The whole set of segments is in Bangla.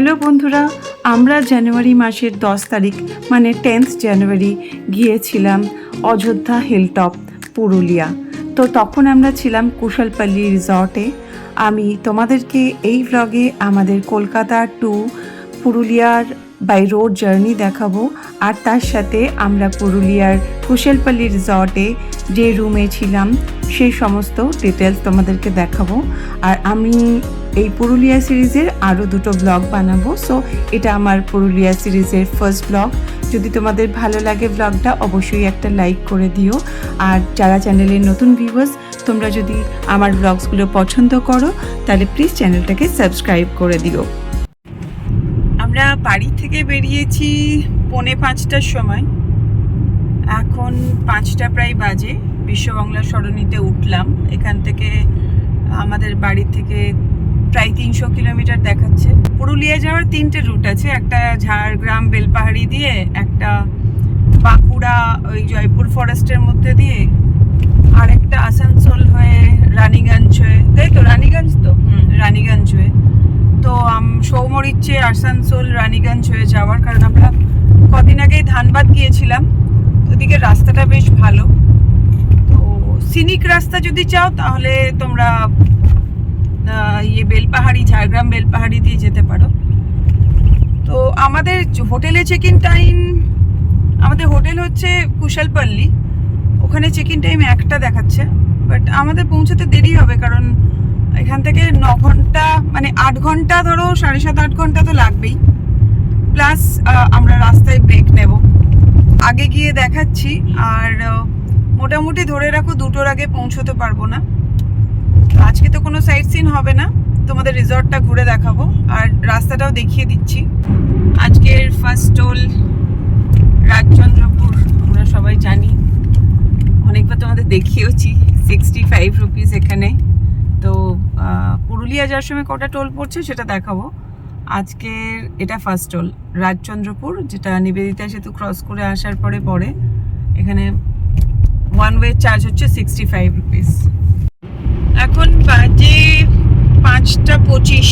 হ্যালো বন্ধুরা, আমরা জানুয়ারি মাসের 10 তারিখ মানে 10th জানুয়ারি গিয়েছিলাম অযোধ্যা হিলটপ পুরুলিয়া। তো তখন আমরা ছিলাম কুশলপল্লী রিসর্টে। আমি তোমাদেরকে এই ভ্লগে আমাদের কলকাতা টু পুরুলিয়ার বাই রোড জার্নি দেখাবো, আর তার সাথে আমরা পুরুলিয়ার কুশলপল্লী রিসর্টে যে রুমে ছিলাম সেই সমস্ত ডিটেলস তোমাদেরকে দেখাবো। আর আমি এই পুরুলিয়া সিরিজের আরও দুটো ব্লগ বানাবো। সো এটা আমার পুরুলিয়া সিরিজের ফার্স্ট ব্লগ। যদি তোমাদের ভালো লাগে ব্লগটা, অবশ্যই একটা লাইক করে দিও। আর যারা চ্যানেলের নতুন ভিউয়ার্স, তোমরা যদি আমার ব্লগসগুলো পছন্দ করো তাহলে প্লিজ চ্যানেলটাকে সাবস্ক্রাইব করে দিও। আমরা বাড়ি থেকে বেরিয়েছি 4:45টার সময়, এখন 5টা প্রায় বাজে। বিশ্ববাংলা সরণিতে উঠলাম। এখান থেকে আমাদের বাড়ি থেকে প্রায় 300 কিলোমিটার দেখাচ্ছে। পুরুলিয়া যাওয়ার 3টে রুট আছে, একটা ঝাড়গ্রাম বেলপাহাড়ি দিয়ে, একটা বাঁকুড়া ওই জয়পুর ফরেস্টের মধ্যে দিয়ে, আর একটা আসানসোল হয়ে রানীগঞ্জ হয়ে, তাই তো রানীগঞ্জ তো রানীগঞ্জ হয়ে। তো সৌমর ইচ্ছে আসানসোল রানীগঞ্জ হয়ে যাওয়ার, কারণ আমরা কদিন আগেই ধানবাদ গিয়েছিলাম, ওদিকে রাস্তাটা বেশ ভালো। তো সিনিক রাস্তা যদি চাও তাহলে তোমরা বেলপাহাড়ি, ঝাড়গ্রাম বেলপাহাড়ি দিয়ে যেতে পারো। তো আমাদের হোটেলে চেক ইন টাইম, আমাদের হোটেল হচ্ছে কুশলপল্লী, ওখানে চেক ইন টাইম 1টা দেখাচ্ছে, বাট আমাদের পৌঁছতে দেরি হবে, কারণ এখান থেকে 9 ঘন্টা মানে 8 ঘন্টা, ধরো 7.5-8 ঘন্টা তো লাগবেই, প্লাস আমরা রাস্তায় ব্রেক নেব। আগে গিয়ে দেখাচ্ছি, আর মোটামুটি ধরে রাখো 2টোর আগে পৌঁছতে পারবো না। আজকে তো কোনো সাইট সিন হবে না, তোমাদের রিসর্টটা ঘুরে দেখাবো আর রাস্তাটাও দেখিয়ে দিচ্ছি। আজকের ফার্স্ট টোল রাজচন্দ্রপুর, আমরা সবাই জানি, অনেকবার তোমাদের দেখিয়েওছি। 65 রুপিস এখানে। তো পুরুলিয়া যাওয়ার সময় কটা টোল পড়ছে সেটা দেখাবো। আজকের এটা ফার্স্ট টোল রাজচন্দ্রপুর, যেটা নিবেদিতা সেতু ক্রস করে আসার পরে পরে। এখানে ওয়ান ওয়ে চার্জ হচ্ছে 65 রুপিস। এখন বাজে 5টা 25।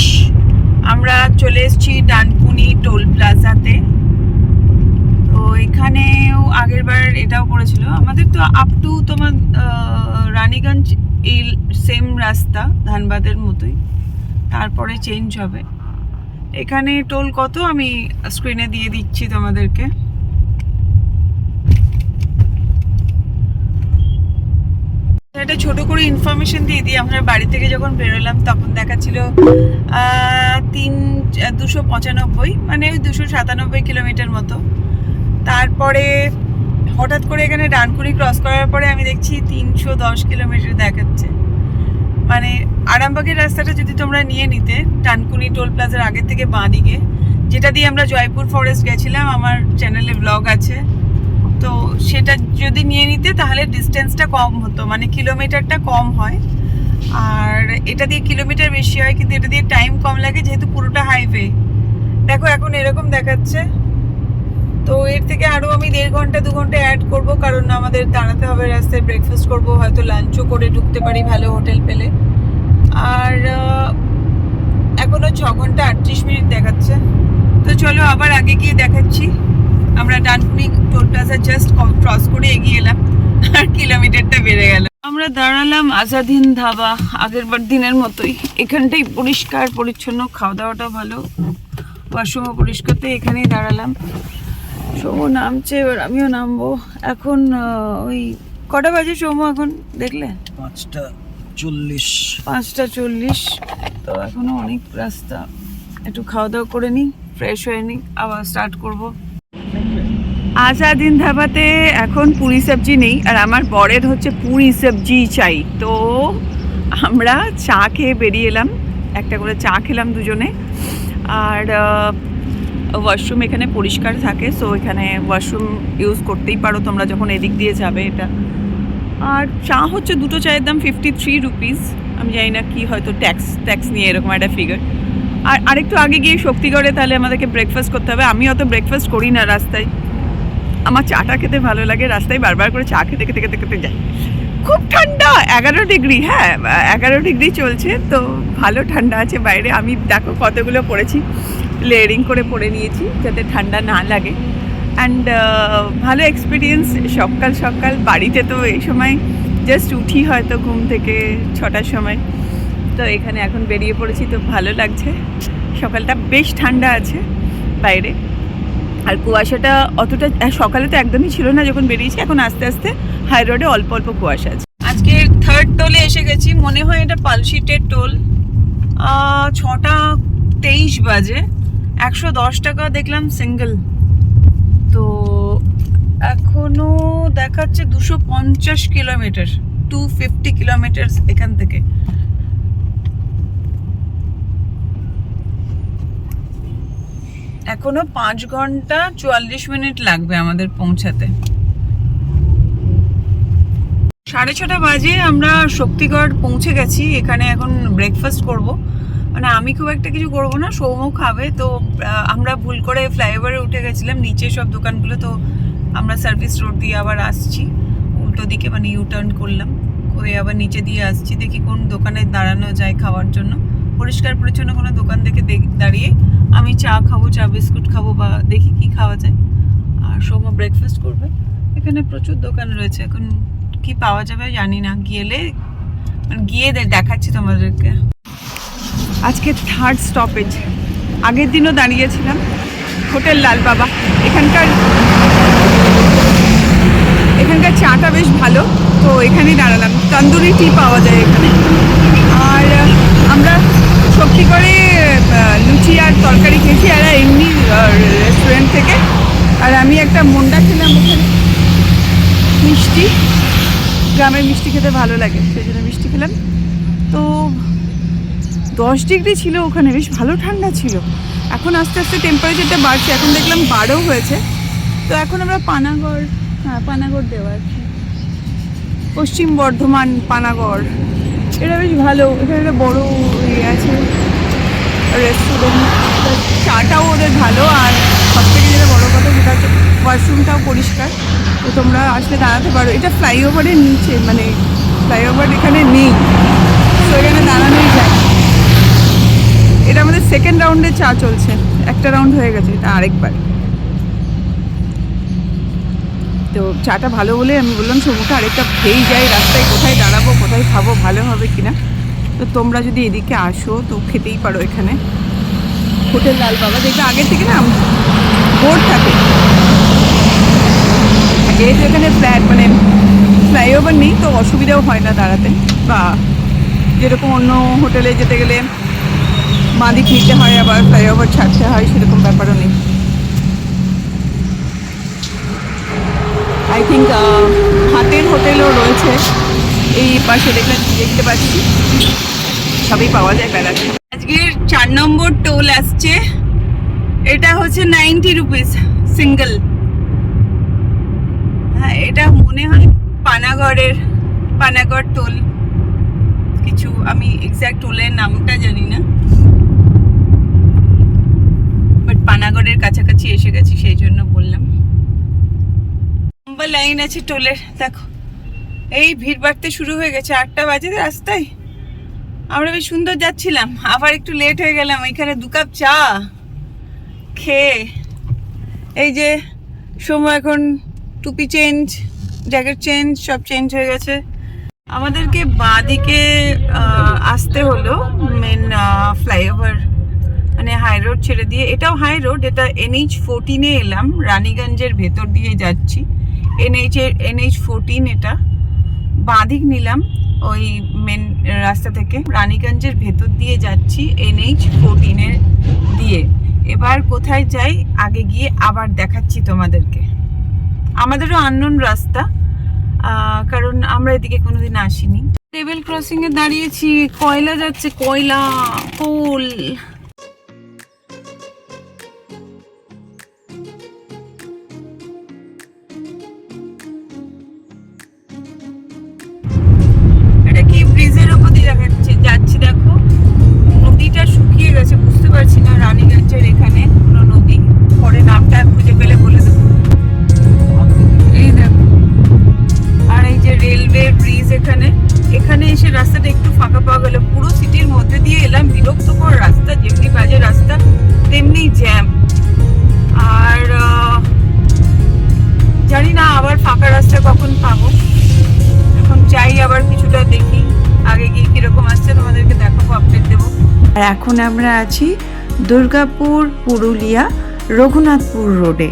আমরা চলে এসেছি ডানকুনি টোল প্লাজাতে। তো এখানেও আগের বার এটাও পড়েছিল আমাদের। তো আপ টু তোমার রানীগঞ্জ এই সেম রাস্তা, ধানবাদের মতোই, তারপরে চেঞ্জ হবে। এখানে টোল কত আমি স্ক্রিনে দিয়ে দিচ্ছি তোমাদেরকে। একটা ছোট করে ইনফরমেশন দিয়ে দিই। আমরা বাড়ি থেকে যখন বেরোলাম তখন দেখাচ্ছিল 295, মানে ওই 297 কিলোমিটার মতো। তারপরে হঠাৎ করে এখানে ডানকুনি ক্রস করার পরে আমি দেখছি 310 কিলোমিটার দেখাচ্ছে। মানে আরামবাগের রাস্তাটা যদি তোমরা নিয়ে নিতে, ডানকুনি টোল প্লাজার আগে থেকে বাঁ দিকে, যেটা দিয়ে আমরা জয়পুর ফরেস্ট গেছিলাম, আমার চ্যানেলে ব্লগ আছে, তো সেটা যদি নিয়ে নিতে তাহলে ডিস্টেন্সটা কম হতো, মানে কিলোমিটারটা কম হয়। আর এটা দিয়ে কিলোমিটার বেশি হয়, কিন্তু এটা দিয়ে টাইম কম লাগে, যেহেতু পুরোটা হাইওয়ে। দেখো এখন এরকম দেখাচ্ছে। তো এর থেকে আরও আমি 1.5 ঘন্টা 2 ঘন্টা অ্যাড করবো, কারণ আমাদের দাঁড়াতে হবে রাস্তায়, ব্রেকফাস্ট করবো, হয়তো লাঞ্চও করে ঢুকতে পারি ভালো হোটেল পেলে। আর এখনও 6 ঘন্টা 38 মিনিট দেখাচ্ছে। তো চলো আবার আগে গিয়ে দেখাচ্ছি। আমরা Dankuni toll plaza just cross করে এগিয়ে এলাম, আর কিলোমিটারটা বেড়ে গেল। আমরা দাঁড়ালাম আজাদিন ধাবা, আগের বার দিনের মতোই। এখানটাই পরিষ্কার পরিচ্ছন্ন, খাওয়া দাওয়াটা ভালো, ওয়াশরুমও পরিষ্কারতে। এখানেই দাঁড়ালাম। সৌম নামছে, এবার আমিও নামবো। এখন ওই কটা বাজে সৌম এখন দেখলে? 5টা 40। তো এখনো অনেক রাস্তা। একটু খাওয়া দাওয়া করে নিই, ফ্রেশ হয়ে নিই, আবার স্টার্ট করবো। আজাদিন ধাবাতে এখন পুরি সবজি নেই, আর আমার বরের হচ্ছে পুরি সবজি চাই। তো আমরা চা খেয়ে বেরিয়ে এলাম, একটা করে চা খেলাম দুজনে। আর ওয়াশরুম এখানে পরিষ্কার থাকে, সো এখানে ওয়াশরুম ইউজ করতেই পারো তোমরা যখন এদিক দিয়ে যাবে এটা। আর চা হচ্ছে 2টো চায়ের দাম 53 রুপিস। আমি জানি না কি, হয়তো ট্যাক্স নিয়ে এরকম একটা ফিগার। আর আরেকটু আগে গিয়ে শক্তিগড়ে তাহলে আমাদেরকে ব্রেকফাস্ট করতে হবে। আমি অত ব্রেকফাস্ট করি না রাস্তায়, আমার চাটা খেতে ভালো লাগে, রাস্তায় বারবার করে চা খেতে খেতে খেতে খেতে যাই। খুব ঠান্ডা, 11 ডিগ্রি। হ্যাঁ 11 ডিগ্রি চলছে, তো ভালো ঠান্ডা আছে বাইরে। আমি দেখো কতগুলো পরেছি, লেয়ারিং করে পরে নিয়েছি যাতে ঠান্ডা না লাগে। অ্যান্ড ভালো এক্সপিরিয়েন্স। সকাল সকাল বাড়িতে তো এই সময় জাস্ট উঠি হয়তো ঘুম থেকে 6টার সময়, তো এখানে এখন বেরিয়ে পড়েছি, তো ভালো লাগছে। সকালটা বেশ ঠান্ডা আছে বাইরে, আর কুয়াশাটা অতটা সকালে তো একদমই ছিল না যখন বেরিয়েছি, এখন আস্তে আস্তে হাই রোডে অল্প অল্প কুয়াশা আছে। আজকে 3rd টোলে এসে গেছি, মনে হয় এটা পালশিটের টোল। 6:23 বাজে, 110 টাকা দেখলাম সিঙ্গেল। তো এখনো দেখাচ্ছে 250 কিলোমিটার, 250 কিলোমিটার এখান থেকে। এখনো 5 ঘন্টা 44 মিনিট লাগবে আমাদের পৌঁছাতে। 6:30 বাজে আমরা শক্তিগড় পৌঁছে গেছি। এখানে এখন ব্রেকফাস্ট করব, মানে আমি খুব একটা কিছু করব না, সৌম্য খাবে। তো আমরা ভুল করে ফ্লাইওভারে উঠে গেছিলাম, নিচে সব দোকানগুলো, তো আমরা সার্ভিস রোড দিয়ে আবার আসছি উল্টো দিকে, মানে ইউ টার্ন করলাম করে আবার নিচে দিয়ে আসছি। দেখি কোন দোকানে দাঁড়ানো যায় খাওয়ার জন্য, পরিষ্কার পরিচ্ছন্ন কোনো দোকান দেখে দাঁড়িয়ে আমি চা খাবো, চা বিস্কুট খাবো, বা দেখি কি খাওয়া যায়। আর সৌম্য ব্রেকফাস্ট করবে। এখানে প্রচুর দোকান রয়েছে, এখন কি পাওয়া যাবে জানি না, গিয়ে দেখাচ্ছি তোমাদেরকে। আজকে 3rd স্টপেজ। আগের দিনও দাঁড়িয়েছিলাম হোটেল লালবাবা। এখানকার চাটা বেশ ভালো, তো এখানেই দাঁড়ালাম। তন্দুরি টি পাওয়া যায় এখানে। আর আমরা শক্তিগড়ে লুচি আর তরকারি খেয়েছি, আর এমনি রেস্টুরেন্ট থেকে। আর আমি একটা মন্ডা খেলাম ওখানে, মিষ্টি, গ্রামের মিষ্টি খেতে ভালো লাগে, সেই জন্য মিষ্টি খেলাম। তো 10 ডিগ্রি ছিল ওখানে, বেশ ভালো ঠান্ডা ছিল। এখন আস্তে আস্তে টেম্পারেচারটা বাড়ছে, এখন দেখলাম 12 হয়েছে। তো এখন আমরা পানাগড় দেওয়া আছে, পশ্চিম বর্ধমান পানাগড়। এটা বেশ ভালো, এখানে একটা বড় ইয়ে আছে রেস্টুরেন্ট, চাটাও ওদের ভালো। আর সবথেকে যেটা বড় কথা সেটা হচ্ছে ওয়াশরুমটাও পরিষ্কার, তো তোমরা আসলে দাঁড়াতে পারো। এটা ফ্লাইওভারের নিচে, মানে ফ্লাইওভার এখানে নেই, তো এখানে দাঁড়ানোই যায়। এটা আমাদের 2nd রাউন্ডে চা চলছে, একটা রাউন্ড হয়ে গেছে, এটা আরেকবার। তো চাটা ভালো বলে আমি বললাম সমুখে আরেকটা খেয়েই যাই, রাস্তায় কোথায় দাঁড়াবো, কোথায় খাবো, ভালো হবে কিনা। তো তোমরা যদি এদিকে আসো তো খেতেই পারো এখানে, হোটেল লালবাবা। দেখবে আগের থেকে না বোর্ড থাকে, যেহেতু এখানে মানে ফ্লাইওভার নেই, তো অসুবিধাও হয় না দাঁড়াতে। বা যেরকম অন্য হোটেলে যেতে গেলে বাঁদিক নিতে হয়, আবার ফ্লাইওভার ছাড়তে হয়, সেরকম ব্যাপারও নেই। আই থিঙ্ক হাতের হোটেলও রয়েছে এই পাশে, দেখতে পাচ্ছি সবই পাওয়া যায় বেড়াতে। আজকের 4 নম্বর টোল আসছে, এটা হচ্ছে 90 রুপিস সিঙ্গেল। হ্যাঁ, এটা মনে হয় পানাগড় টোল কিছু, আমি এক্স্যাক্ট টোলের নামটা জানি না, বাট পানাগড়ের কাছাকাছি এসে গেছি, সেই জন্য বললাম। লম্বা লাইন আছে টোলের, দেখো এই ভিড় বাড়তে শুরু হয়ে গেছে। 8টা বাজে রাস্তায়, আমরা বেশ সুন্দর যাচ্ছিলাম, আবার একটু লেট হয়ে গেলাম। এখানে 2 কাপ চা খেয়ে এই যে সময়, এখন টুপি চেঞ্জ, জ্যাকেট চেঞ্জ, সব চেঞ্জ হয়ে গেছে। আমাদেরকে বাঁদিকে আসতে হলো মেন ফ্লাইওভার, মানে হাই রোড ছেড়ে দিয়ে। এটাও হাই রোড, এটা NH14-এ এলাম, রানীগঞ্জের ভেতর দিয়ে যাচ্ছি। NH14 এটা, বাঁদিক নিলাম ওই মেন রাস্তা থেকে, রানীগঞ্জের ভেতর দিয়ে যাচ্ছি NH14-এর দিয়ে। এবার কোথায় যাই আগে গিয়ে আবার দেখাচ্ছি তোমাদেরকে। আমাদেরও আননোন রাস্তা, কারণ আমরা এদিকে কোনোদিন আসিনি। লেভেল ক্রসিং এ দাঁড়িয়েছি, কয়লা যাচ্ছে, কয়লা কোল। এটা কি ব্রিজের উপর দিয়ে যাচ্ছি, দেখো নদীটা শুকিয়ে গেছে, বুঝতে পারছি না রানীগঞ্জের এখানে কোনো নদী, পরে নামটা খুঁজে পেলে বলে দেবো। এই দেখো, আর এই যে রেলওয়ে ব্রিজ, এখানে এসে রাস্তাটা একটু ফাঁকা পাওয়া গেল। পুরো সিটির মধ্যে দিয়ে এলাম, বিরক্তকর রাস্তা, যেভাবে কখন পাবো। এখন চাই আবার কিছুটা দেখি আগে গিয়ে কিরকম আসছে, তোমাদেরকে দেখাবো, আপডেট দেবো। আর এখন আমরা আছি দুর্গাপুর পুরুলিয়া রঘুনাথপুর রোডে।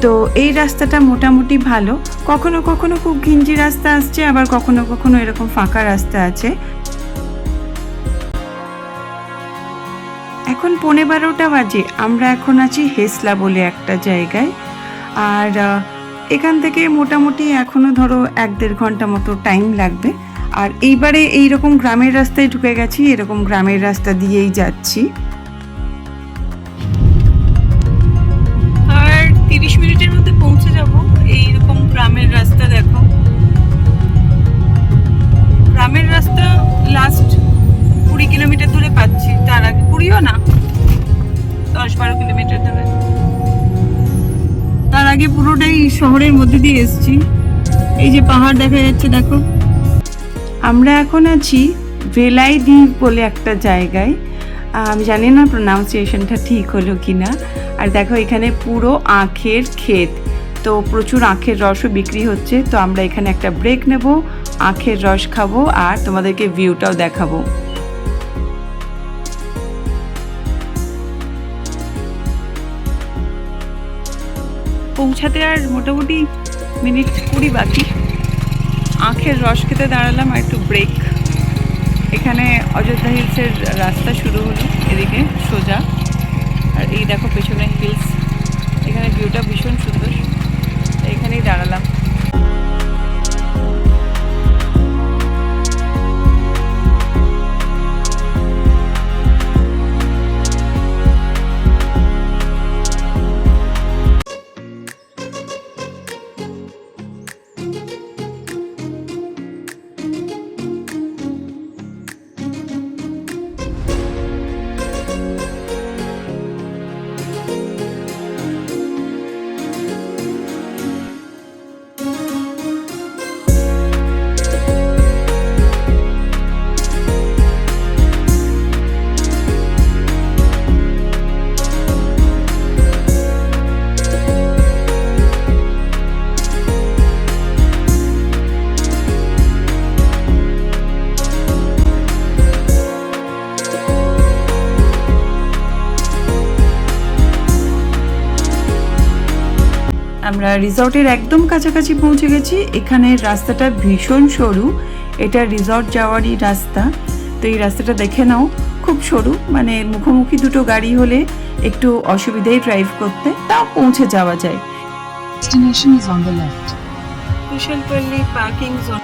তো এই রাস্তাটা মোটামুটি ভালো, কখনো কখনো খুব ঘিঞ্জি রাস্তা আসছে, আবার কখনো কখনো এরকম ফাঁকা রাস্তা আছে। এখন 11:15 বাজে, আমরা এখন আছি হেসলা বলে একটা জায়গায়। আর এখান থেকে মোটামুটি এখনো ধরো 1-1.5 ঘন্টা মতো টাইম লাগবে। আর এইবারে এইরকম গ্রামের রাস্তায় ঢুকে গেছি, এরকম গ্রামের রাস্তা দিয়েই যাচ্ছি। আর 30 মিনিটের মধ্যে পৌঁছে যাব। এইরকম গ্রামের রাস্তা দেখো, গ্রামের রাস্তা লাস্ট 20 কিলোমিটার দূরে পাচ্ছি, তার আগে 20ও না, 10-12 কিলোমিটার দূরে। তার আগে পুরোটাই শহরের মধ্যে দিয়ে এসেছি। এই যে পাহাড় দেখা যাচ্ছে দেখো। আমরা এখন আছি ভেলাই দ্বীপ বলে একটা জায়গায়, আমি জানি না প্রোনাউন্সিয়েশনটা ঠিক হলো কিনা। আর দেখো এখানে পুরো আখের ক্ষেত, তো প্রচুর আখের রসও বিক্রি হচ্ছে। তো আমরা এখানে একটা ব্রেক নেব, আখের রস খাবো আর তোমাদেরকে ভিউটাও দেখাবো। পৌঁছাতে আর মোটামুটি মিনিট 20 বাকি। আখের রস খেতে দাঁড়ালাম আর একটু ব্রেক। এখানে অযোধ্যা হিলসের রাস্তা শুরু হলো এদিকে সোজা। আর এই দেখো পেছনে হিলস, এখানে ভিউটা ভীষণ সুন্দর, এখানেই দাঁড়ালাম। আমরা রিসর্টের একদম কাছাকাছি পৌঁছে গেছি। এখানের রাস্তাটা ভীষণ সরু, এটা রিসর্ট যাওয়ারই রাস্তা। তো এই রাস্তাটা দেখে নাও, খুব সরু, মানে মুখোমুখি দুটো গাড়ি হলে একটু অসুবিধাই ড্রাইভ করতে, তাও পৌঁছে যাওয়া যায়। Destination is on the left. Kushalpalli parking zone.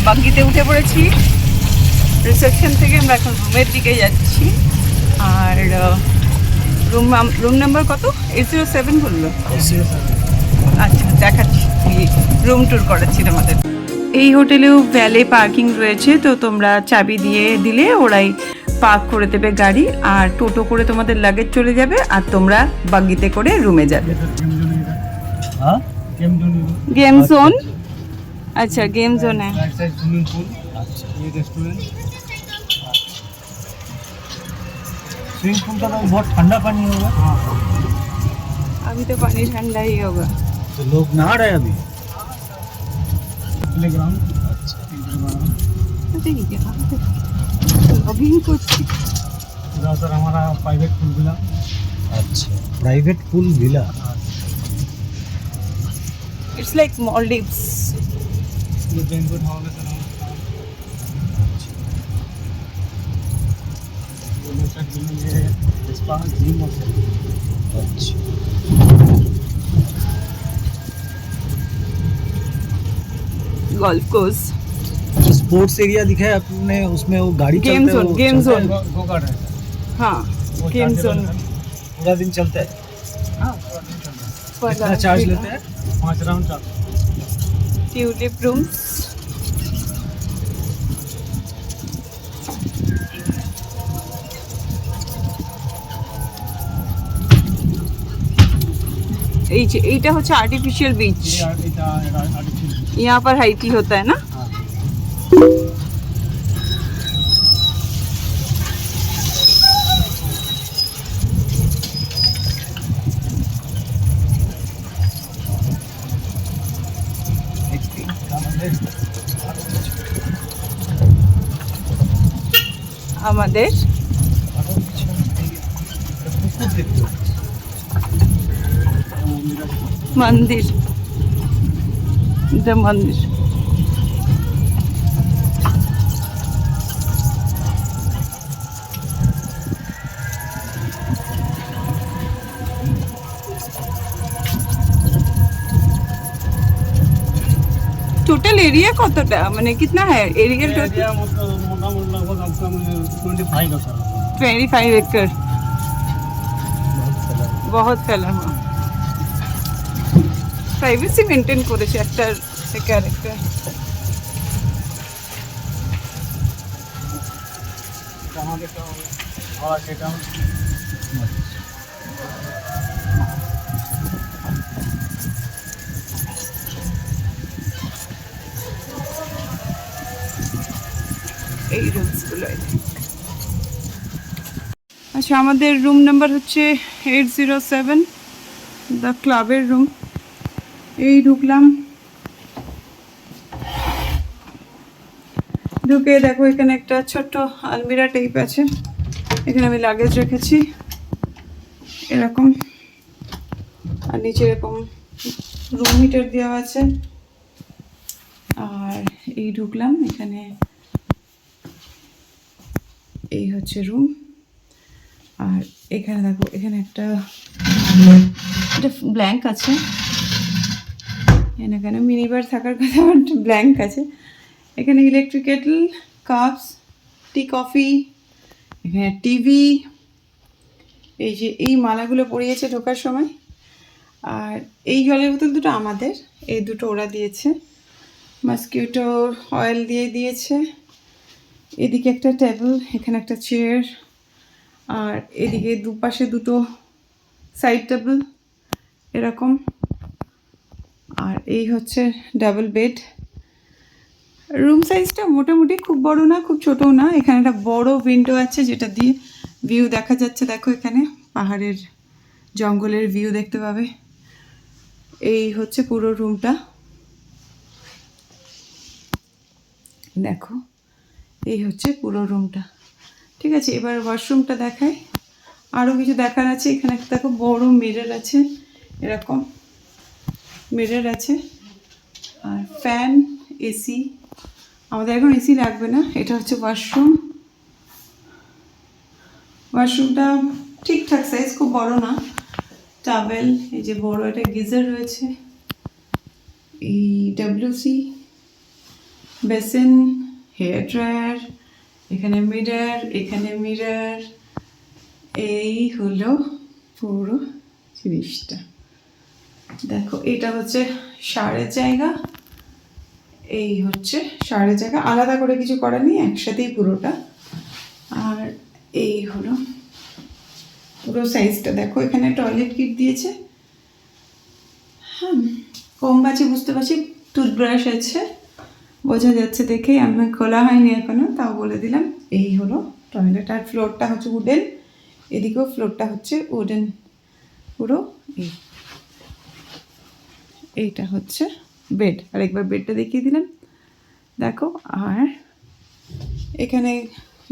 বাগিতে উঠে পড়েছি রিসেপশন থেকে। আমরা এখন রুমের দিকে যাচ্ছি। আর রুম নাম্বার কত? 807 বললো। আচ্ছা দেখাচ্ছি, রুম ট্যুর করাচ্ছি তোমাদের। এই হোটেলেও ভ্যালে পার্কিং রয়েছে, তো তোমরা চাবি দিয়ে দিলে ওরাই পার্ক করে দেবে গাড়ি, আর টোটো করে তোমাদের লাগেজ চলে যাবে আর তোমরা বাগিতে করে রুমে যাবে। Game zone game zone. अच्छा गेम जोन है। राइट साइड स्विमिंग पूल, ये रेस्टोरेंट। स्विमिंग पूल का तो बहुत ठंडा पानी होगा। हाँ, अभी तो पानी ठंडा ही होगा। तो लोग नहा रहे हैं अभी। प्लेग्राउंड, लॉगिंग कुछ पूरा सर हमारा प्राइवेट पूल विला। अच्छा, private pool villa. It's like Maldives. ये बैंक्वेट हॉल है सर। ये लेफ्ट साइड बिल्डिंग है स्पा जिम और सैलून। अच्छा, गोल्फ कोर्स। स्पोर्ट्स एरिया दिखा है आपने, उसमें वो गाड़ी गेम चलता है, जोन, वो गेम चलता है? जोन। गो कार्ट है। हाँ वो गेम चार्जेबल जोन। है। पूरा दिन चलता है। हाँ, पूरा दिन चलता है। कितना चार्ज लेते हैं? 5 राउंड चार्ज। Tulip rooms. এইটা হচ্ছে আর্টিফিশিয়াল বিচ। এটা আর্টিফিশিয়াল। यहाँ पर हाइटी होता है ना। हाँ, আমাদের मंदिर, এটা मंदिर। टोटल एरिया কতটা মানে कितना है एरिया टोटल? एरिया मोटामोटी लगभग आपका 25 है सर। 25 एकड़। बहुत फैला हुआ। প্রাইভেসি মেনটেন করেছে একটা ক্যারেক্টার। আমাদের তো ভাড়া সেটা এই রুমসগুলো। আচ্ছা আমাদের রুম নাম্বার হচ্ছে 807, দ্য ক্লাবের রুম। এই ঢুকলাম, ঢুকে দেখো এখানে একটা ছোট্ট আলমিরা টাইপ আছে। এখানে আমি লাগেজ রেখেছি এরকম, আর নিচে এরকম রুম হিটার দেওয়া আছে। আর এই ঢুকলাম, এখানে এই হচ্ছে রুম। আর এখানে দেখো এখানে একটা ব্ল্যাঙ্ক আছে। এখানে মিনিবার থাকার কথা, একটা ব্ল্যাঙ্ক আছে। এখানে electric Kettle, cups, tea coffee, এখানে টিভি। এই যে এই মালাগুলো পরিয়েছে ঢোকার সময়। আর এই জলের বোতল দুটো আমাদের, এই দুটো ওরা দিয়েছে। মসকিউটো অয়েল দিয়ে দিয়েছে। এদিকে একটা টেবিল, এখানে একটা চেয়ার, আর এদিকে দুপাশে দুটো সাইড টেবিল এরকম। আর এই হচ্ছে ডাবল বেড। রুম সাইজটা মোটামুটি খুব বড় না, খুব ছোটও না। এখানে একটা বড় উইন্ডো আছে যেটা দিয়ে ভিউ দেখা যাচ্ছে। দেখো এখানে পাহাড়ের জঙ্গলের ভিউ দেখতে পাবে। এই হচ্ছে পুরো রুমটা, দেখো এই হচ্ছে পুরো রুমটা। ঠিক আছে, এবার ওয়াশরুমটা দেখাই। আরও কিছু দেখার আছে। এখানে একটা দেখো বড় মিরর আছে, এরকম মিরর আছে। আর ফ্যান, এসি। আমাদের এখন এসি লাগবে না। এটা হচ্ছে ওয়াশরুম। ওয়াশরুমটা ঠিকঠাক সাইজ, খুব বড় না। টাওয়েল, এই যে বড় একটা গিজার রয়েছে, এই ডব্লিউসি, বেসিন, হেয়ার ড্রায়ার, এখানে মিরর, এখানে মিরর। এই হলো পুরো জিনিসটা। দেখো এটা হচ্ছে শাওয়ারের জায়গা, এই হচ্ছে শাওয়ারের জায়গা। আলাদা করে কিছু করা নেই, একসাথেই পুরোটা। আর এই হলো পুরো সাইজটা। দেখো এখানে টয়লেট কিট দিয়েছে। হ্যাঁ, কম আছে বুঝতে পারছি, টুথব্রাশ আছে, বোঝা যাচ্ছে দেখেই, আমি খোলা হয়নি এখনো, তাও বলে দিলাম। এই হলো টয়লেট, আর ফ্লোরটা হচ্ছে উডেন, এদিকেও ফ্লোরটা হচ্ছে উডেন পুরো। এইটা হচ্ছে বেড, আর একবার বেডটা দেখিয়ে দিলাম দেখো। আর এখানে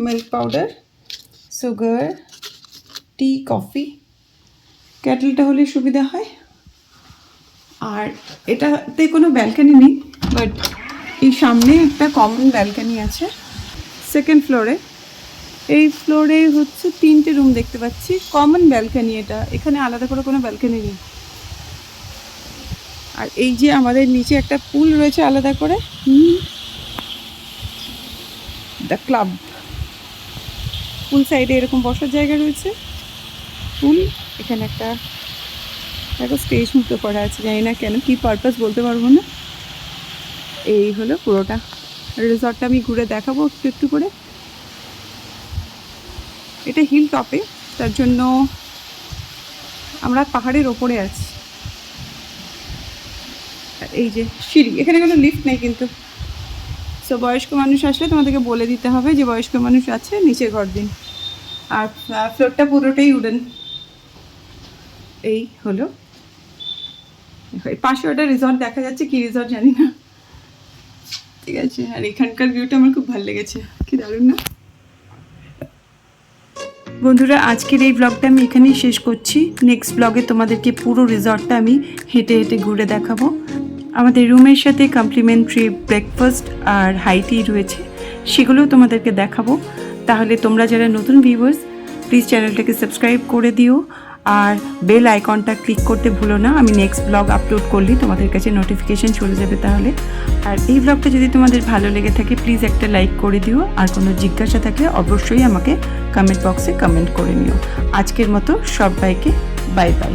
মিল্ক পাউডার, সুগার, টি, কফি, ক্যাটেলটা হলে সুবিধা হয়। আর এটাতে কোনো ব্যালকানি নেই, বাট এই সামনে একটা কমন ব্যালকানি আছে সেকেন্ড ফ্লোরে। এই ফ্লোরে হচ্ছে 3টে রুম দেখতে পাচ্ছি, কমন ব্যালকানি এটা, এখানে আলাদা করে কোনো ব্যালকানি নেই। আর এই যে আমাদের নিচে একটা পুল রয়েছে আলাদা করে, দ্য ক্লাব পুল সাইডে এরকম বসার জায়গা রয়েছে, পুল, এখানে একটা দেখো স্টেজ মতো করা আছে, জানি না কেন, কী পারপাস বলতে পারবো না। এই হলো পুরোটা রিসর্টটা, আমি ঘুরে দেখাবো একটু একটু করে। এটা হিল টপে, তার জন্য আমরা পাহাড়ের ওপরে আছি। আর এই যে সিঁড়ি, এখানে কোনো লিফট নেই কিন্তু, সো বয়স্ক মানুষ আসলে তোমাদেরকে বলে দিতে হবে যে বয়স্ক মানুষ আছে, নিচে ঘর দিন। আর ফ্লোরটা পুরোটাই উডেন। এই হলো, পাশে ওটা রিসর্ট দেখা যাচ্ছে, কি রিসর্ট জানি না, ঠিক আছে। আর এখানকার ভিউটা আমার খুব ভালো লেগেছে, কি দারুণ না। বন্ধুরা, আজকের এই ব্লগটা আমি এখানেই শেষ করছি। নেক্সট ব্লগে তোমাদেরকে পুরো রিসর্টটা আমি হেঁটে হেঁটে ঘুরে দেখাবো। আমাদের রুমের সাথে কমপ্লিমেন্টারি ব্রেকফাস্ট আর হাই টি রয়েছে, সেগুলোও তোমাদেরকে দেখাবো। তাহলে তোমরা যারা নতুন ভিউয়ার্স, প্লিজ চ্যানেলটাকে সাবস্ক্রাইব করে দিও, আর বেল আইকনটা ক্লিক করতে ভুলো না। আমি নেক্সট ব্লগ আপলোড করলেই তোমাদের কাছে নোটিফিকেশন চলে যাবে তাহলে। আর এই ব্লগটা যদি তোমাদের ভালো লেগে থাকে, প্লিজ একটা লাইক করে দিও, আর কোনো জিজ্ঞাসা থাকলে অবশ্যই আমাকে কমেন্ট বক্সে কমেন্ট করে নিও। আজকের মতো সবাইকে বাই বাই।